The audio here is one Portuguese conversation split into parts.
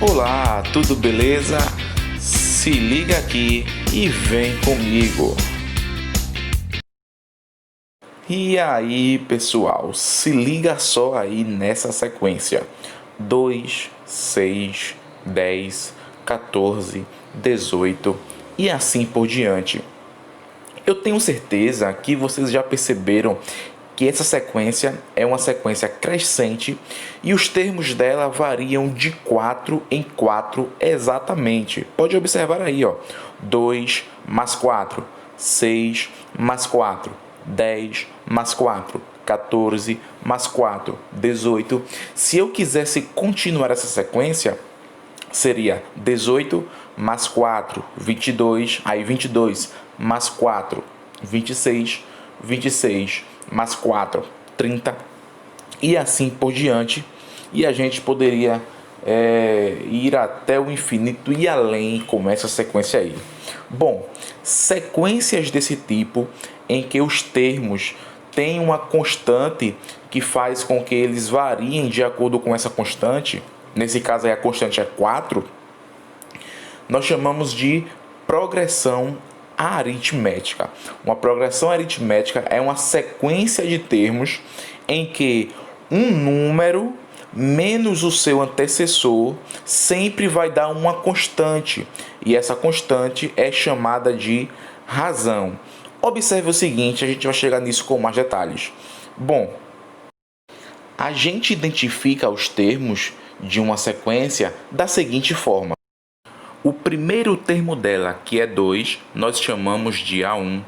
Olá, tudo beleza? Se liga aqui e vem comigo. E aí, pessoal, se liga só aí nessa sequência: 2, 6, 10, 14, 18 e assim por diante. Eu tenho certeza que vocês já perceberam que essa sequência é uma sequência crescente e os termos dela variam de 4 em 4 exatamente. Pode observar aí, ó. 2 mais 4, 6 mais 4, 10 mais 4, 14 mais 4, 18. Se eu quisesse continuar essa sequência, seria 18 mais 4, 22, aí 22 mais 4, 26, 26 mais 4, 30 e assim por diante. E a gente poderia ir até o infinito e além com essa sequência aí. Bom, sequências desse tipo em que os termos têm uma constante que faz com que eles variem de acordo com essa constante, nesse caso aí a constante é 4, nós chamamos de progressão aritmética. Uma progressão aritmética é uma sequência de termos em que um número menos o seu antecessor sempre vai dar uma constante, e essa constante é chamada de razão. Observe o seguinte, a gente vai chegar nisso com mais detalhes. Bom, a gente identifica os termos de uma sequência da seguinte forma. O primeiro termo dela, que é 2, nós chamamos de A1.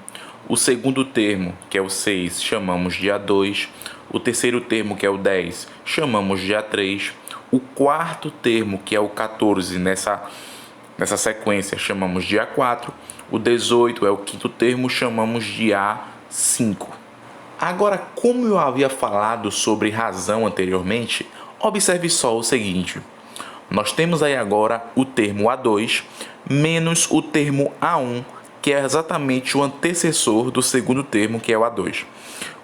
O segundo termo, que é o 6, chamamos de A2. O terceiro termo, que é o 10, chamamos de A3. O quarto termo, que é o 14, nessa sequência, chamamos de A4. O 18 é o quinto termo, chamamos de A5. Agora, como eu havia falado sobre razão anteriormente, observe só o seguinte. Nós temos aí agora o termo A2 menos o termo A1, que é exatamente o antecessor do segundo termo, que é o A2.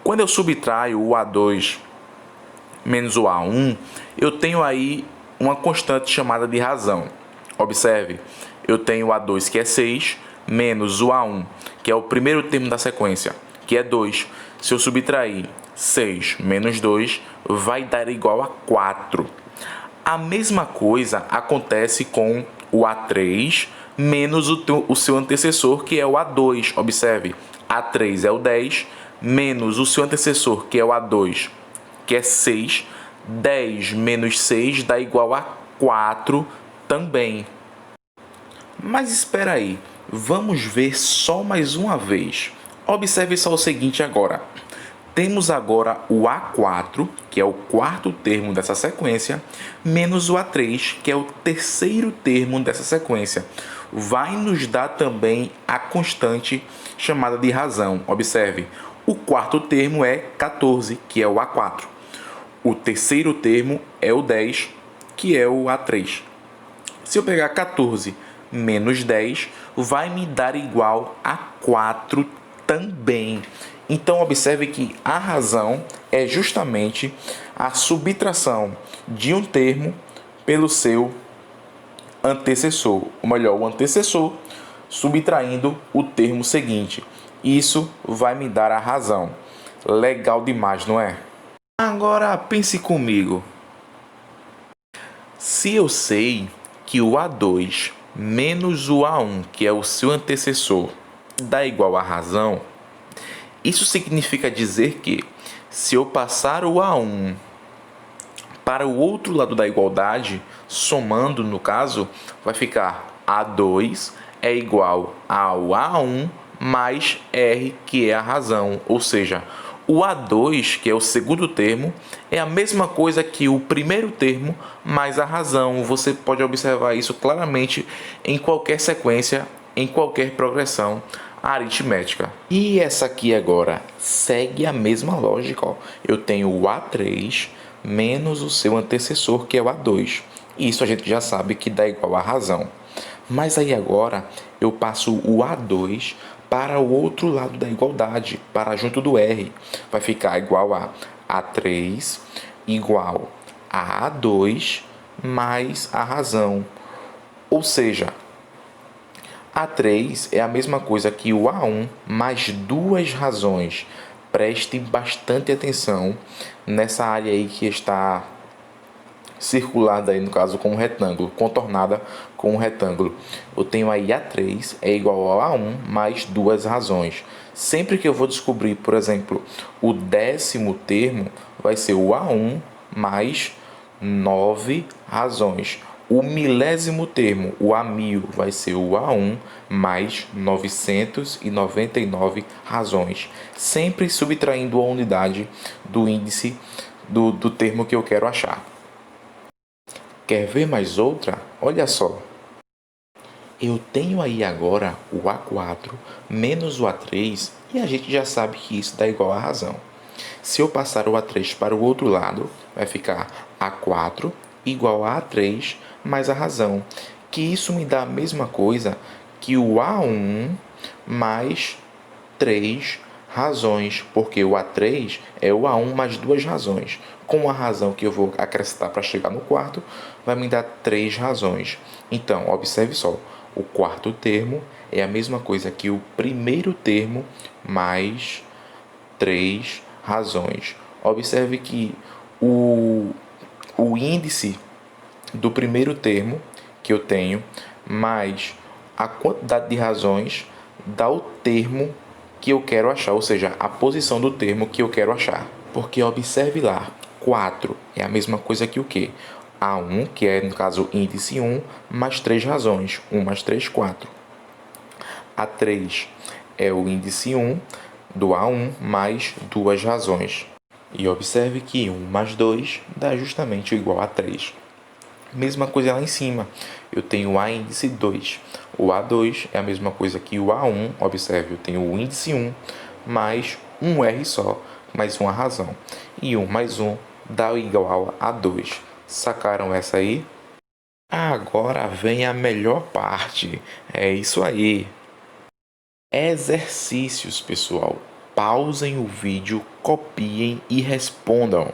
Quando eu subtraio o A2 menos o A1, eu tenho aí uma constante chamada de razão. Observe, eu tenho o A2, que é 6, menos o A1, que é o primeiro termo da sequência, que é 2. Se eu subtrair 6 menos 2, vai dar igual a 4. A mesma coisa acontece com o A3 menos o seu antecessor, que é o A2. Observe, A3 é o 10, menos o seu antecessor, que é o A2, que é 6. 10 menos 6 dá igual a 4 também. Mas espera aí, vamos ver só mais uma vez. Observe só o seguinte agora. Temos agora o A4, que é o quarto termo dessa sequência, menos o A3, que é o terceiro termo dessa sequência. Vai nos dar também a constante chamada de razão. Observe, o quarto termo é 14, que é o A4. O terceiro termo é o 10, que é o A3. Se eu pegar 14 menos 10, vai me dar igual a 4 também. Então, observe que a razão é justamente a subtração de um termo pelo seu antecessor. Ou melhor, o antecessor subtraindo o termo seguinte. Isso vai me dar a razão. Legal demais, não é? Agora, pense comigo. Se eu sei que o A2 menos o A1, que é o seu antecessor, dá igual a razão, isso significa dizer que, se eu passar o A1 para o outro lado da igualdade, somando no caso, vai ficar A2 é igual ao A1 mais R, que é a razão. Ou seja, o A2, que é o segundo termo, é a mesma coisa que o primeiro termo mais a razão. Você pode observar isso claramente em qualquer sequência, em qualquer progressão aritmética. E essa aqui agora segue a mesma lógica. Ó. Eu tenho o A3 menos o seu antecessor, que é o A2. Isso a gente já sabe que dá igual a razão. Mas aí agora eu passo o A2 para o outro lado da igualdade, para junto do R. Vai ficar igual a A3 igual a A2 mais a razão. Ou seja, A3 é a mesma coisa que o A1 mais duas razões. Preste bastante atenção nessa área aí que está circulada aí, no caso, com um retângulo, contornada com um retângulo. Eu tenho aí A3 é igual a A1 mais duas razões. Sempre que eu vou descobrir, por exemplo, o 10º termo, vai ser o A1 mais 9 razões. O 1000º termo, o A1000, vai ser o A1 mais 999 razões. Sempre subtraindo a unidade do índice do termo que eu quero achar. Quer ver mais outra? Olha só. Eu tenho aí agora o A4 menos o A3 e a gente já sabe que isso dá igual a razão. Se eu passar o A3 para o outro lado, vai ficar A4 igual a A3 mais a razão, que isso me dá a mesma coisa que o A1 mais 3 razões, porque o A3 é o A1 mais duas razões. Com a razão que eu vou acrescentar para chegar no quarto, vai me dar 3 razões. Então, observe só, o quarto termo é a mesma coisa que o primeiro termo mais 3 razões. Observe que o índice do primeiro termo que eu tenho mais a quantidade de razões dá o termo que eu quero achar, ou seja, a posição do termo que eu quero achar. Porque observe lá, 4 é a mesma coisa que o quê? A1, que é, no caso, índice 1, mais 3 razões. 1 mais 3, 4. A3 é o índice 1 do A1 mais duas razões. E observe que 1 mais 2 dá justamente igual a 3. Mesma coisa lá em cima, eu tenho o A índice 2. O A2 é a mesma coisa que o A1, observe, eu tenho o índice 1 mais um R só, mais uma razão. E 1 mais 1 dá igual a 2. Sacaram essa aí? Agora vem a melhor parte, é isso aí. Exercícios, pessoal. Pausem o vídeo, copiem e respondam.